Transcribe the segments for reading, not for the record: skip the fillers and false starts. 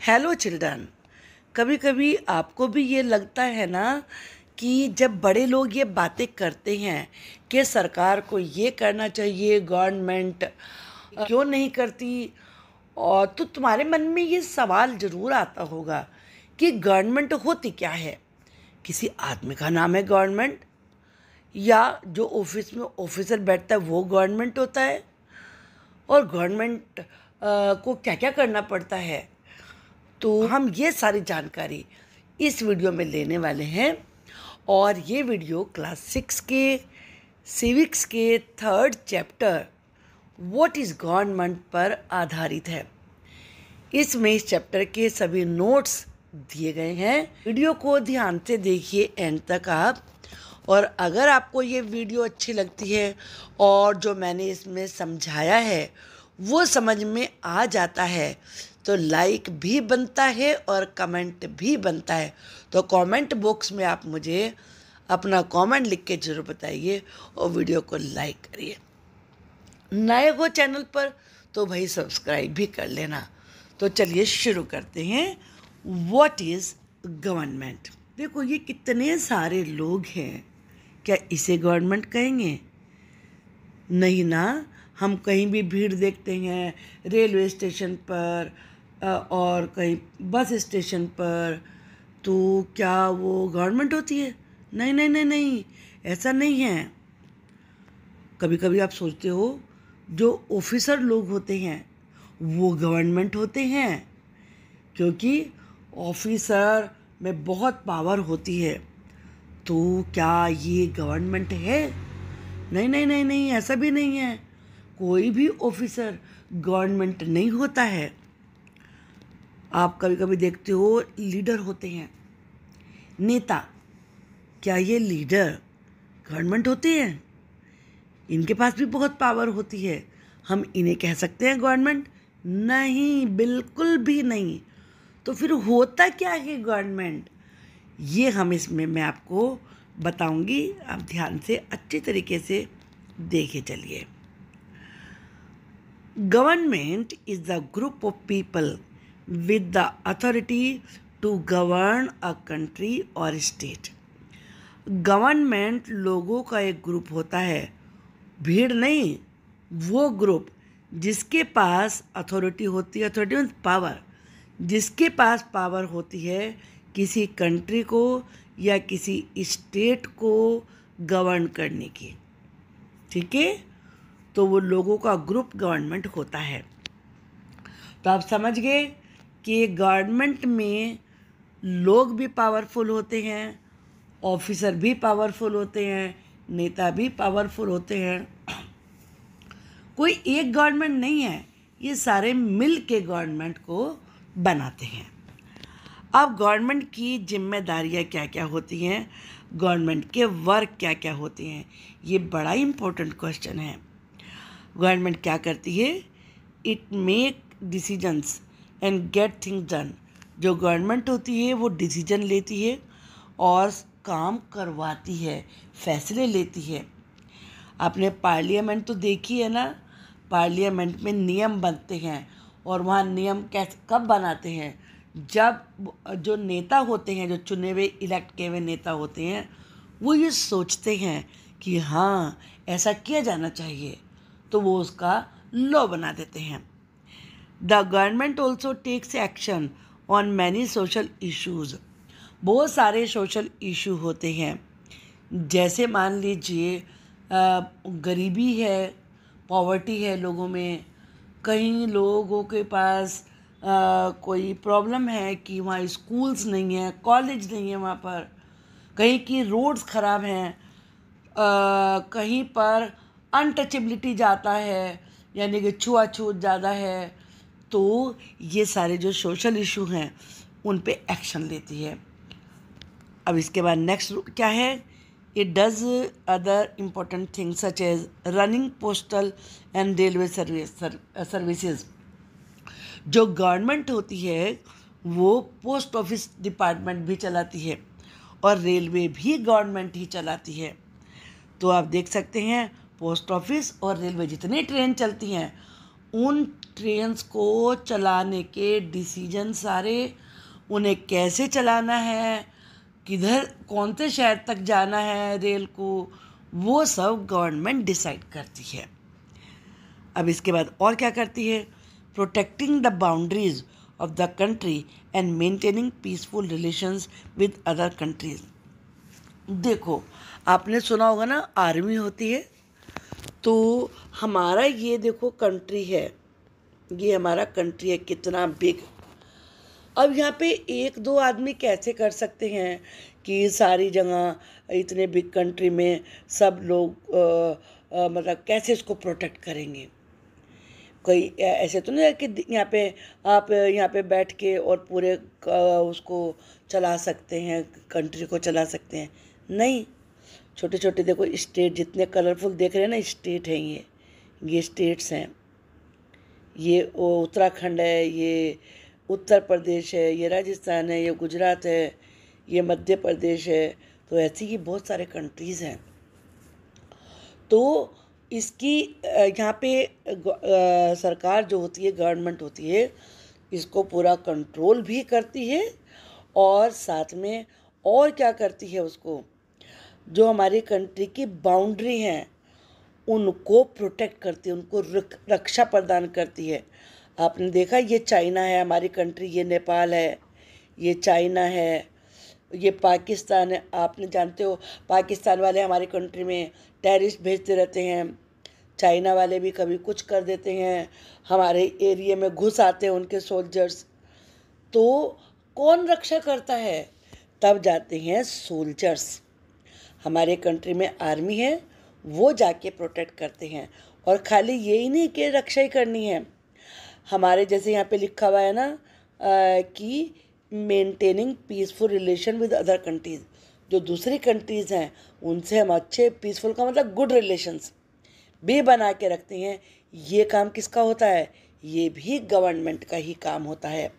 Hello children. कभी कभी आपको भी ये लगता है ना कि जब बड़े लोग ये बातें करते हैं कि सरकार को ये करना चाहिए, गवर्नमेंट क्यों नहीं करती, और तो तुम्हारे मन में ये सवाल ज़रूर आता होगा कि गवर्नमेंट होती क्या है। किसी आदमी का नाम है गवर्नमेंट, या जो ऑफिस में ऑफिसर बैठता है वो गवर्नमेंट होता है? और गवर्नमेंट को क्या क्या करना पड़ता है, तो हम ये सारी जानकारी इस वीडियो में लेने वाले हैं। और ये वीडियो क्लास 6 के सिविक्स के 3rd chapter what is government पर आधारित है। इसमें इस चैप्टर के सभी नोट्स दिए गए हैं। वीडियो को ध्यान से देखिए एंड तक आप। और अगर आपको ये वीडियो अच्छी लगती है और जो मैंने इसमें समझाया है वो समझ में आ जाता है तो लाइक भी बनता है और कमेंट भी बनता है। तो कमेंट बॉक्स में आप मुझे अपना कमेंट लिख के ज़रूर बताइए और वीडियो को लाइक करिए। नए हो चैनल पर तो भाई सब्सक्राइब भी कर लेना। तो चलिए शुरू करते हैं। What is government. देखो ये कितने सारे लोग हैं, क्या इसे गवर्नमेंट कहेंगे? नहीं ना। हम कहीं भी भीड़ देखते हैं, रेलवे स्टेशन पर और कहीं बस स्टेशन पर, तो क्या वो गवर्नमेंट होती है? नहीं नहीं नहीं नहीं, ऐसा नहीं है। कभी कभी आप सोचते हो जो ऑफिसर लोग होते हैं वो गवर्नमेंट होते हैं, क्योंकि ऑफिसर में बहुत पावर होती है। तो क्या ये गवर्नमेंट है? नहीं नहीं नहीं नहीं, ऐसा भी नहीं है। कोई भी ऑफिसर गवर्नमेंट नहीं होता है। आप कभी कभी देखते हो लीडर होते हैं, नेता, क्या ये लीडर गवर्नमेंट होते हैं? इनके पास भी बहुत पावर होती है। हम इन्हें कह सकते हैं गवर्नमेंट? नहीं, बिल्कुल भी नहीं। तो फिर होता क्या है गवर्नमेंट? ये हम इसमें मैं आपको बताऊंगी। आप ध्यान से अच्छी तरीके से देखे चलिए। Government is the group of people with the authority to govern a country or state। Government लोगों का एक ग्रुप होता है, भीड़ नहीं। वो ग्रुप जिसके पास अथॉरिटी होती है, अथॉरिटी मीन्स पावर, जिसके पास पावर होती है किसी कंट्री को या किसी स्टेट को गवर्न करने की। ठीक है, तो वो लोगों का ग्रुप गवर्नमेंट होता है। तो आप समझ गए कि गवर्नमेंट में लोग भी पावरफुल होते हैं, ऑफिसर भी पावरफुल होते हैं, नेता भी पावरफुल होते हैं। कोई एक गवर्नमेंट नहीं है, ये सारे मिल के गवर्नमेंट को बनाते हैं। अब गवर्नमेंट की जिम्मेदारियां क्या क्या होती हैं, गवर्नमेंट के वर्क क्या क्या होते हैं, ये बड़ा इम्पोर्टेंट क्वेश्चन है। गवर्नमेंट क्या करती है? It make decisions and get things done. जो गवर्नमेंट होती है वो डिसीजन लेती है और काम करवाती है, फैसले लेती है। आपने पार्लियामेंट तो देखी है ना, पार्लियामेंट में नियम बनते हैं और वहाँ नियम कैसे कब बनाते हैं? जब जो नेता होते हैं, जो चुने हुए इलेक्ट किए हुए नेता होते हैं, वो ये सोचते हैं कि हाँ ऐसा किया जाना चाहिए, तो वो उसका लॉ बना देते हैं। The government also takes action on many social issues. बहुत सारे सोशल इशू होते हैं, जैसे मान लीजिए गरीबी है, पॉवर्टी है लोगों में। कहीं लोगों के पास कोई प्रॉब्लम है कि वहाँ स्कूल्स नहीं है, कॉलेज नहीं है वहाँ पर, कहीं की रोड्स ख़राब हैं, कहीं पर अनटचेबिलिटी ज़्यादा है, यानी कि छुआछूत ज़्यादा है। तो ये सारे जो सोशल इशू हैं उन पे एक्शन लेती है। अब इसके बाद नेक्स्ट क्या है? It does other important things such as running postal and railway services. जो गवर्नमेंट होती है वो पोस्ट ऑफिस डिपार्टमेंट भी चलाती है और रेलवे भी गवर्नमेंट ही चलाती है। तो आप देख सकते हैं पोस्ट ऑफिस और रेलवे, जितनी ट्रेन चलती हैं उन ट्रेन्स को चलाने के डिसीजन सारे, उन्हें कैसे चलाना है, किधर कौन से शहर तक जाना है रेल को, वो सब गवर्नमेंट डिसाइड करती है। अब इसके बाद और क्या करती है? Protecting the boundaries of the country and maintaining peaceful relations with other countries. देखो, आपने सुना होगा ना, आर्मी होती है। तो हमारा ये देखो कंट्री है, ये हमारा कंट्री है, कितना बिग। अब यहाँ पे एक दो आदमी कैसे कर सकते हैं कि सारी जगह इतने बिग कंट्री में सब लोग मतलब कैसे इसको प्रोटेक्ट करेंगे? कोई ऐसे तो नहीं है कि यहाँ पे आप यहाँ पे बैठ के और पूरे उसको चला सकते हैं, कंट्री को चला सकते हैं। नहीं, छोटे छोटे देखो स्टेट, जितने कलरफुल देख रहे हैं ना स्टेट हैं ये स्टेट्स हैं। ये उत्तराखंड है, ये उत्तर प्रदेश है, ये राजस्थान है, ये गुजरात है, ये मध्य प्रदेश है। तो ऐसी ही बहुत सारे कंट्रीज़ हैं। तो इसकी यहाँ पे सरकार जो होती है, गवर्नमेंट होती है, इसको पूरा कंट्रोल भी करती है और साथ में और क्या करती है, उसको जो हमारी कंट्री की बाउंड्री हैं उनको प्रोटेक्ट करती है, उनको रक्षा प्रदान करती है। आपने देखा, ये चाइना है हमारी कंट्री, ये नेपाल है, ये चाइना है, ये पाकिस्तान है। आपने जानते हो पाकिस्तान वाले हमारी कंट्री में टेररिस्ट भेजते रहते हैं, चाइना वाले भी कभी कुछ कर देते हैं, हमारे एरिया में घुस आते हैं उनके सोल्जर्स। तो कौन रक्षा करता है? तब जाते हैं सोल्जर्स। हमारे कंट्री में आर्मी है, वो जाके प्रोटेक्ट करते हैं। और खाली यही नहीं कि रक्षा ही करनी है, हमारे जैसे यहाँ पे लिखा हुआ है ना कि maintaining peaceful relation with other countries, जो दूसरी कंट्रीज़ हैं उनसे हम अच्छे, पीसफुल का मतलब गुड रिलेशंस भी बना के रखते हैं। ये काम किसका होता है? ये भी गवर्नमेंट का ही काम होता है।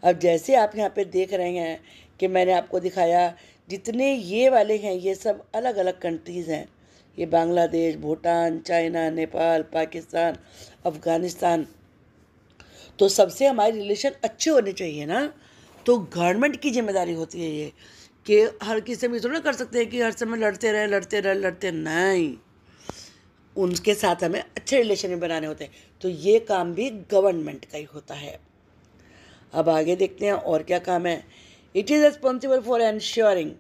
अब जैसे आप यहाँ पे देख रहे हैं कि मैंने आपको दिखाया, जितने ये वाले हैं ये सब अलग अलग कंट्रीज़ हैं। ये बांग्लादेश, भूटान, चाइना, नेपाल, पाकिस्तान, अफ़गानिस्तान। तो सबसे हमारे रिलेशन अच्छे होने चाहिए ना। तो गवर्नमेंट की जिम्मेदारी होती है ये कि हर किसी से भी थोड़ा कर सकते हैं कि हर समय लड़ते नहीं, उनके साथ हमें अच्छे रिलेशन भी बनाने होते हैं। तो ये काम भी गवर्नमेंट का ही होता है। अब आगे देखते हैं और क्या काम है। It is responsible for ensuring,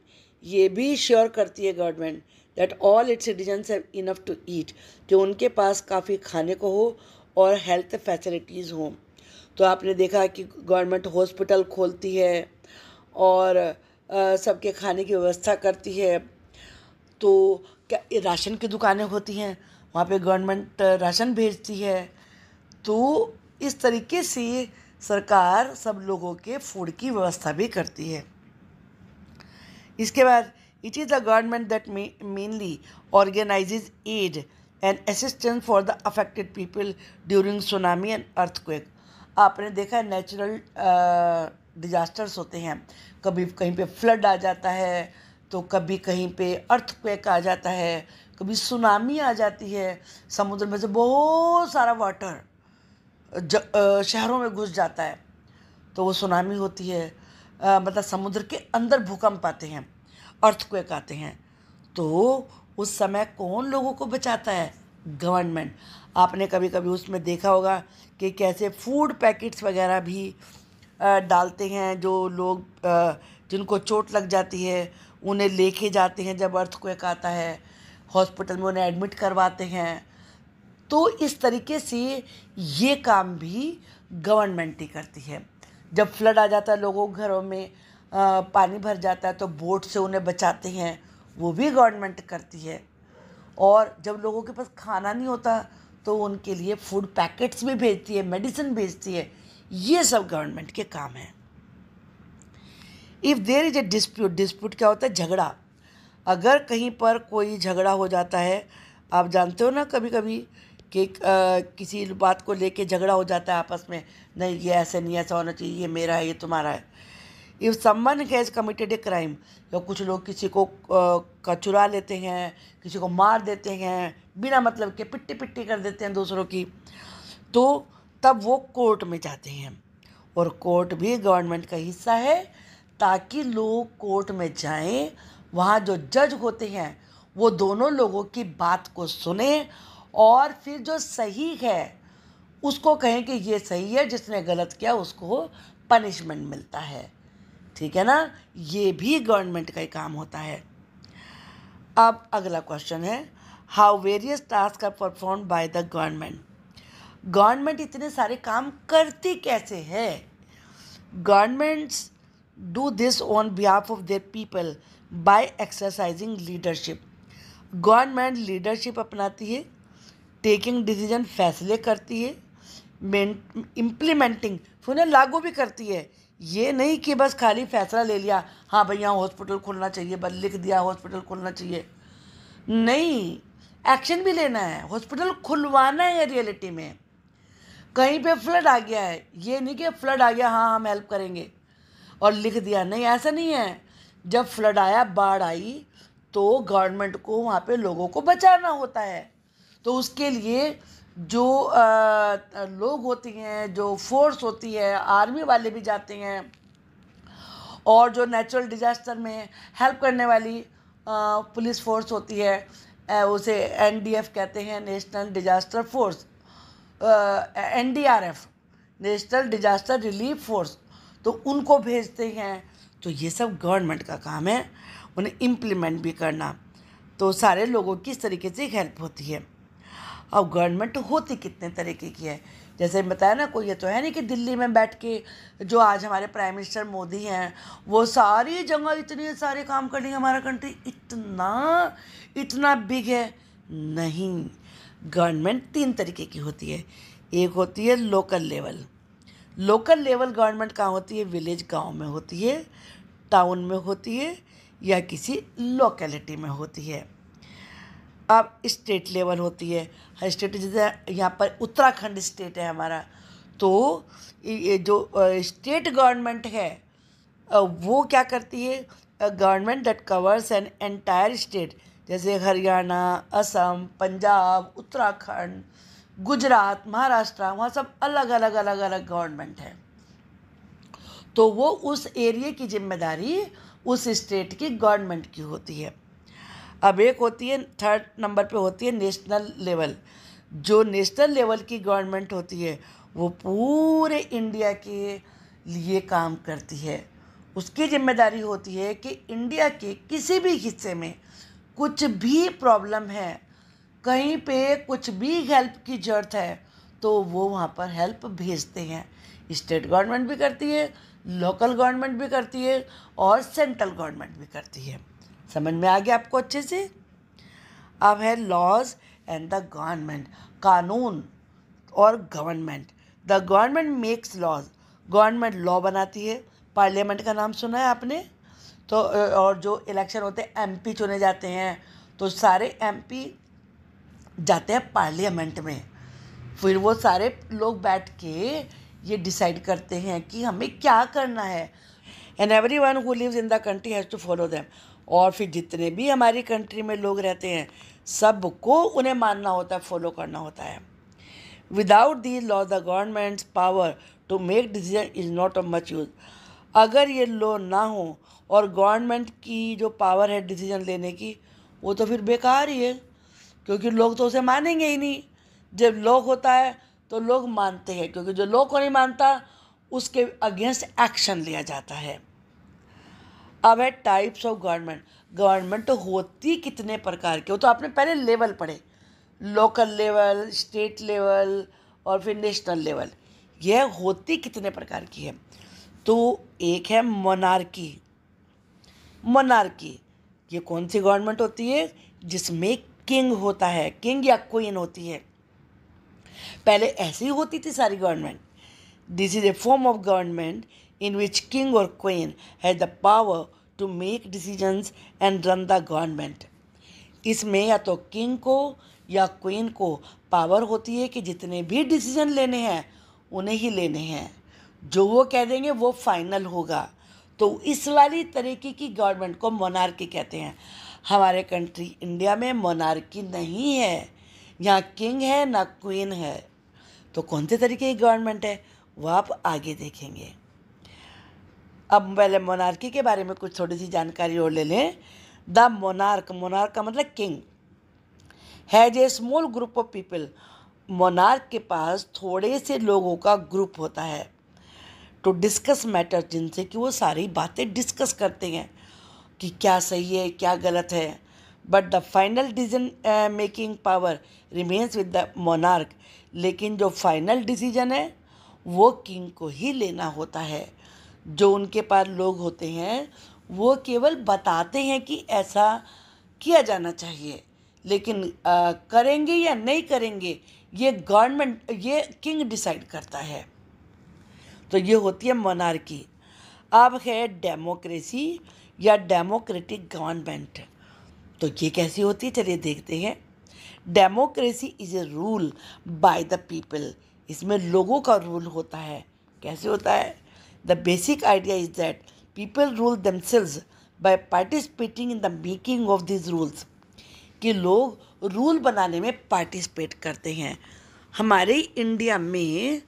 ये भी श्योर करती है government, that all its citizens have enough to eat, कि उनके पास काफ़ी खाने को हो और हेल्थ फैसिलिटीज़ हों। तो आपने देखा कि गवर्नमेंट हॉस्पिटल खोलती है और सबके खाने की व्यवस्था करती है। तो क्या राशन की दुकानें होती हैं, वहाँ पे गवर्नमेंट राशन भेजती है। तो इस तरीके से सरकार सब लोगों के फूड की व्यवस्था भी करती है। इसके बाद it is the government that mainly organizes aid and assistance for the affected people during tsunami and earthquake. आपने देखा है नेचुरल डिजास्टर्स होते हैं, कभी कहीं पे फ्लड आ जाता है, तो कभी कहीं पे अर्थक्वेक आ जाता है, कभी सुनामी आ जाती है, समुद्र में से बहुत सारा वाटर शहरों में घुस जाता है, तो वो सुनामी होती है। मतलब समुद्र के अंदर भूकंप आते हैं, अर्थक्वेक आते हैं। तो उस समय कौन लोगों को बचाता है? गवर्नमेंट। आपने कभी कभी उसमें देखा होगा कि कैसे फूड पैकेट्स वगैरह भी डालते हैं, जो लोग जिनको चोट लग जाती है उन्हें लेके जाते हैं, जब अर्थक्वेक आता है हॉस्पिटल में उन्हें एडमिट करवाते हैं। तो इस तरीके से ये काम भी गवर्नमेंट ही करती है। जब फ्लड आ जाता है, लोगों के घरों में पानी भर जाता है, तो बोट से उन्हें बचाते हैं, वो भी गवर्नमेंट करती है। और जब लोगों के पास खाना नहीं होता तो उनके लिए फूड पैकेट्स भी भेजती है, मेडिसिन भेजती है। ये सब गवर्नमेंट के काम हैं। If there is a dispute, dispute क्या होता है? झगड़ा। अगर कहीं पर कोई झगड़ा हो जाता है, आप जानते हो ना कभी कभी कि किसी बात को लेके झगड़ा हो जाता है आपस में, नहीं ये ऐसे नहीं, ऐसा होना चाहिए, ये मेरा है, ये तुम्हारा है। If someone has committed a crime, या कुछ लोग किसी को चुरा लेते हैं, किसी को मार देते हैं, बिना मतलब के पिट्टी पिट्टी कर देते हैं दूसरों की, तो तब वो कोर्ट में जाते हैं, और कोर्ट भी गवर्नमेंट का हिस्सा है, ताकि लोग कोर्ट में जाएं, वहाँ जो जज होते हैं वो दोनों लोगों की बात को सुने और फिर जो सही है उसको कहें कि ये सही है, जिसने गलत किया उसको पनिशमेंट मिलता है। ठीक है ना, ये भी गवर्नमेंट का ही काम होता है। अब अगला क्वेश्चन है, how various tasks are perform by the government. Government इतने सारे काम करती कैसे है? Governments do this on behalf of their people by exercising leadership. Government leadership अपनाती है, टेकिंग डिसीजन फैसले करती है, इम्प्लीमेंटिंग उन्हें लागू भी करती है। ये नहीं कि बस खाली फैसला ले लिया, हाँ भैया हॉस्पिटल खुलना चाहिए, बस लिख दिया हॉस्पिटल खुलना चाहिए, नहीं, एक्शन भी लेना है, हॉस्पिटल खुलवाना है। रियलिटी में कहीं पे फ्लड आ गया है, ये नहीं कि फ्लड आ गया हाँ हम हेल्प करेंगे और लिख दिया, नहीं, ऐसा नहीं है। जब फ्लड आया, बाढ़ आई, तो गवर्नमेंट को वहाँ पे लोगों को बचाना होता है। तो उसके लिए जो लोग होती हैं, जो फोर्स होती है, आर्मी वाले भी जाते हैं, और जो नेचुरल डिजास्टर में हेल्प करने वाली पुलिस फोर्स होती है, उसे एनडीएफ कहते हैं, national disaster force, NDRF, national disaster relief force, तो उनको भेजते हैं। तो ये सब गवर्नमेंट का काम है, उन्हें इम्प्लीमेंट भी करना। तो सारे लोगों की इस तरीके से हेल्प होती है। अब गवर्नमेंट होती कितने तरीके की है, जैसे बताया ना, कोई ये तो है नहीं कि दिल्ली में बैठ के जो आज हमारे प्राइम मिनिस्टर मोदी हैं वो सारी जगह इतने सारे काम कर लेंगे, हमारा कंट्री इतना बिग है। नहीं, गवर्नमेंट 3 तरीके की होती है। एक होती है local level. Local level government कहाँ होती है? विलेज, गांव में होती है, टाउन में होती है, या किसी लोकेलिटी में होती है। अब स्टेट लेवल होती है। स्टेट जैसे यहाँ पर उत्तराखंड स्टेट है हमारा, तो ये जो स्टेट गवर्नमेंट है वो क्या करती है? Government that covers an entire state, जैसे हरियाणा, असम, पंजाब, उत्तराखंड, गुजरात, महाराष्ट्र, वहाँ सब अलग अलग अलग अलग गवर्नमेंट है। तो वो उस एरिया की जिम्मेदारी उस स्टेट की गवर्नमेंट की होती है। अब एक होती है, 3rd नंबर पे होती है नेशनल लेवल। जो नेशनल लेवल की गवर्नमेंट होती है वो पूरे इंडिया के लिए काम करती है। उसकी जिम्मेदारी होती है कि इंडिया के किसी भी हिस्से में कुछ भी प्रॉब्लम है, कहीं पे कुछ भी हेल्प की ज़रूरत है, तो वो वहाँ पर हेल्प भेजते हैं। स्टेट गवर्नमेंट भी करती है, लोकल गवर्नमेंट भी करती है, और सेंट्रल गवर्नमेंट भी करती है। समझ में आ गया आपको अच्छे से? अब है लॉज एंड द गवर्नमेंट, कानून और government. The government makes laws, government law बनाती है। पार्लियामेंट का नाम सुना है आपने? तो और जो इलेक्शन होते हैं, एमपी चुने जाते हैं, तो सारे एमपी जाते हैं पार्लियामेंट में। फिर वो सारे लोग बैठ के ये डिसाइड करते हैं कि हमें क्या करना है, and everyone who lives in the country has to follow them. और फिर जितने भी हमारी कंट्री में लोग रहते हैं सबको उन्हें मानना होता है, फॉलो करना होता है। Without these law the governments power to make decision is not of much use. अगर ये लॉ ना हो और गवर्नमेंट की जो पावर है डिसीजन लेने की, वो तो फिर बेकार ही है, क्योंकि लोग तो उसे मानेंगे ही नहीं। जब लॉ होता है तो लोग मानते हैं, क्योंकि जो लॉ को नहीं मानता उसके अगेंस्ट एक्शन लिया जाता है। अब है टाइप्स ऑफ गवर्नमेंट। गवर्नमेंट होती कितने प्रकार के, वो तो आपने पहले लेवल पढ़े, लोकल लेवल, स्टेट लेवल और फिर नेशनल लेवल। यह होती कितने प्रकार की है? तो एक है मोनार्की। मोनार्की ये कौन सी गवर्नमेंट होती है? जिसमें किंग होता है, किंग या क्वीन होती है। पहले ऐसी ही होती थी सारी government. This is a form of government in which king or queen has the power to make decisions and run the government। इसमें या तो किंग को या क्वीन को पावर होती है कि जितने भी डिसीजन लेने हैं उन्हें ही लेने हैं, जो वो कह देंगे वो फाइनल होगा। तो इस वाली तरीके की गवर्नमेंट को मोनार्की कहते हैं। हमारे कंट्री इंडिया में मोनार्की नहीं है, यहाँ किंग है ना क्वीन है। तो कौन से तरीके की गवर्नमेंट है वो आप आगे देखेंगे। अब पहले मोनार्की के बारे में कुछ थोड़ी सी जानकारी और ले लें। द मोनार्क, मोनार्क का मतलब king, has a small group of people. Monarch के पास थोड़े से लोगों का ग्रुप होता है टू डिस्कस मैटर, जिनसे कि वो सारी बातें डिस्कस करते हैं कि क्या सही है क्या गलत है। But the final decision making power remains with the monarch, लेकिन जो फाइनल डिसीजन है वो किंग को ही लेना होता है। जो उनके पास लोग होते हैं वो केवल बताते हैं कि ऐसा किया जाना चाहिए, लेकिन करेंगे या नहीं करेंगे ये गवर्नमेंट, ये किंग डिसाइड करता है। तो ये होती है मोनार्की। अब है डेमोक्रेसी या डेमोक्रेटिक गवर्नमेंट। तो ये कैसी होती है चलिए देखते हैं। Democracy is a rule by the people, इसमें लोगों का रूल होता है। कैसे होता है? The basic idea is that people rule themselves by participating in the making of this rules, कि लोग रूल बनाने में पार्टिसिपेट करते हैं। हमारे इंडिया में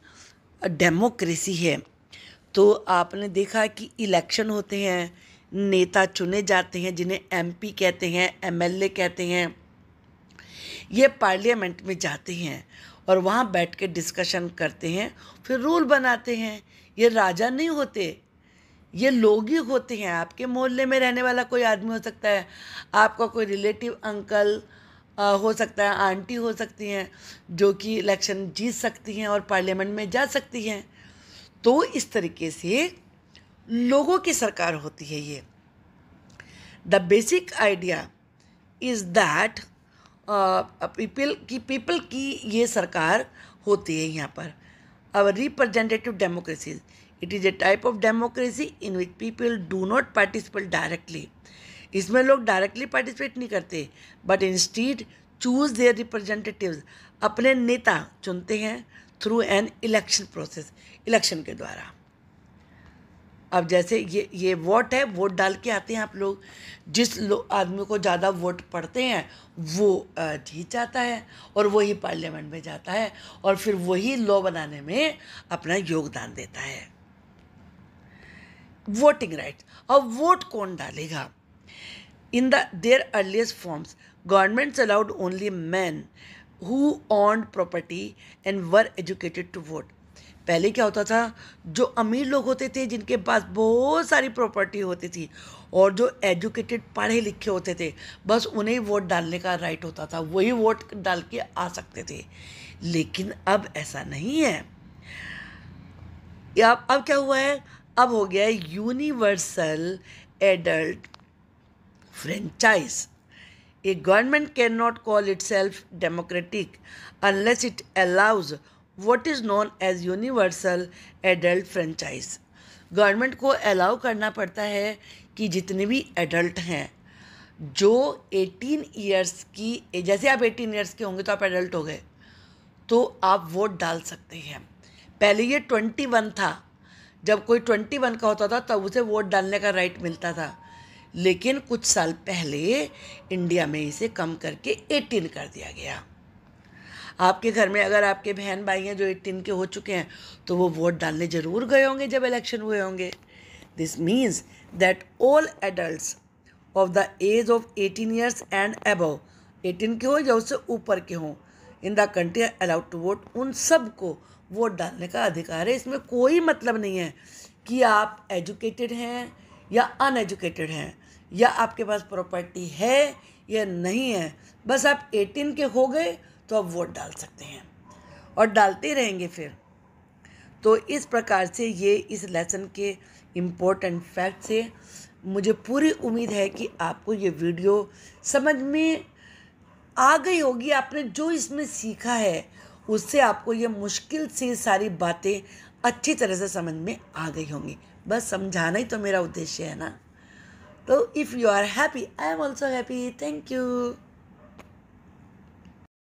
डेमोक्रेसी है तो आपने देखा कि इलेक्शन होते हैं, नेता चुने जाते हैं जिन्हें एमपी कहते हैं, एमएलए कहते हैं। ये पार्लियामेंट में जाते हैं और वहाँ बैठ के डिस्कशन करते हैं, फिर रूल बनाते हैं। ये राजा नहीं होते, ये लोग ही होते हैं। आपके मोहल्ले में रहने वाला कोई आदमी हो सकता है, आपका कोई रिलेटिव अंकल हो सकता है, आंटी हो सकती हैं जो कि इलेक्शन जीत सकती हैं और पार्लियामेंट में जा सकती हैं। तो इस तरीके से लोगों की सरकार होती है ये। The basic idea is that people की ये सरकार होती है यहाँ पर। Our representative democracy, it is a type of democracy in which people do not participate directly. इसमें लोग डायरेक्टली पार्टिसिपेट नहीं करते, but instead choose their representatives, अपने नेता चुनते हैं through an election process, election के द्वारा। अब जैसे ये वोट है, वोट डाल के आते हैं आप लोग, जिस आदमी को ज़्यादा वोट पड़ते हैं वो जीत जाता है और वही पार्लियामेंट में जाता है और फिर वही लॉ बनाने में अपना योगदान देता है। वोटिंग राइट, अब वोट कौन डालेगा? In their earliest forms governments allowed only man who owned property and were educated to vote. पहले क्या होता था, जो अमीर लोग होते थे जिनके पास बहुत सारी प्रॉपर्टी होती थी और जो एजुकेटेड पढ़े लिखे होते थे, बस उन्हें वोट डालने का राइट होता था, वही वोट डाल के आ सकते थे। लेकिन अब ऐसा नहीं है। अब क्या हुआ है? अब हो गया है universal adult franchise. A government can not call itself democratic unless it allows what is known as universal adult franchise। Government को अलाउ करना पड़ता है कि जितने भी एडल्ट हैं जो 18 ईयर्स की, जैसे आप 18 ईयर्स के होंगे तो आप एडल्ट हो गए, तो आप वोट डाल सकते हैं। पहले ये 21 था, जब कोई 21 का होता था तब उसे वोट डालने का राइट मिलता था, लेकिन कुछ साल पहले इंडिया में इसे कम करके 18 कर दिया गया। आपके घर में अगर आपके बहन भाई हैं जो 18 के हो चुके हैं तो वो वोट डालने ज़रूर गए होंगे जब इलेक्शन हुए होंगे। This means that all adults of the age of 18 years and above, 18 के हो या उससे ऊपर के हों, in the country are allowed to vote, उन सब को वोट डालने का अधिकार है। इसमें कोई मतलब नहीं है कि आप एजुकेटेड हैं या अनएजुकेटेड हैं, या आपके पास प्रॉपर्टी है या नहीं है, बस आप 18 के हो गए तो आप वोट डाल सकते हैं और डालते रहेंगे फिर। तो इस प्रकार से ये इस लेसन के इम्पोर्टेंट फैक्ट से मुझे पूरी उम्मीद है कि आपको ये वीडियो समझ में आ गई होगी। आपने जो इसमें सीखा है उससे आपको ये मुश्किल से सारी बातें अच्छी तरह से समझ में आ गई होंगी। बस समझाना ही तो मेरा उद्देश्य है ना। तो if you are happy, I am also happy. Thank you.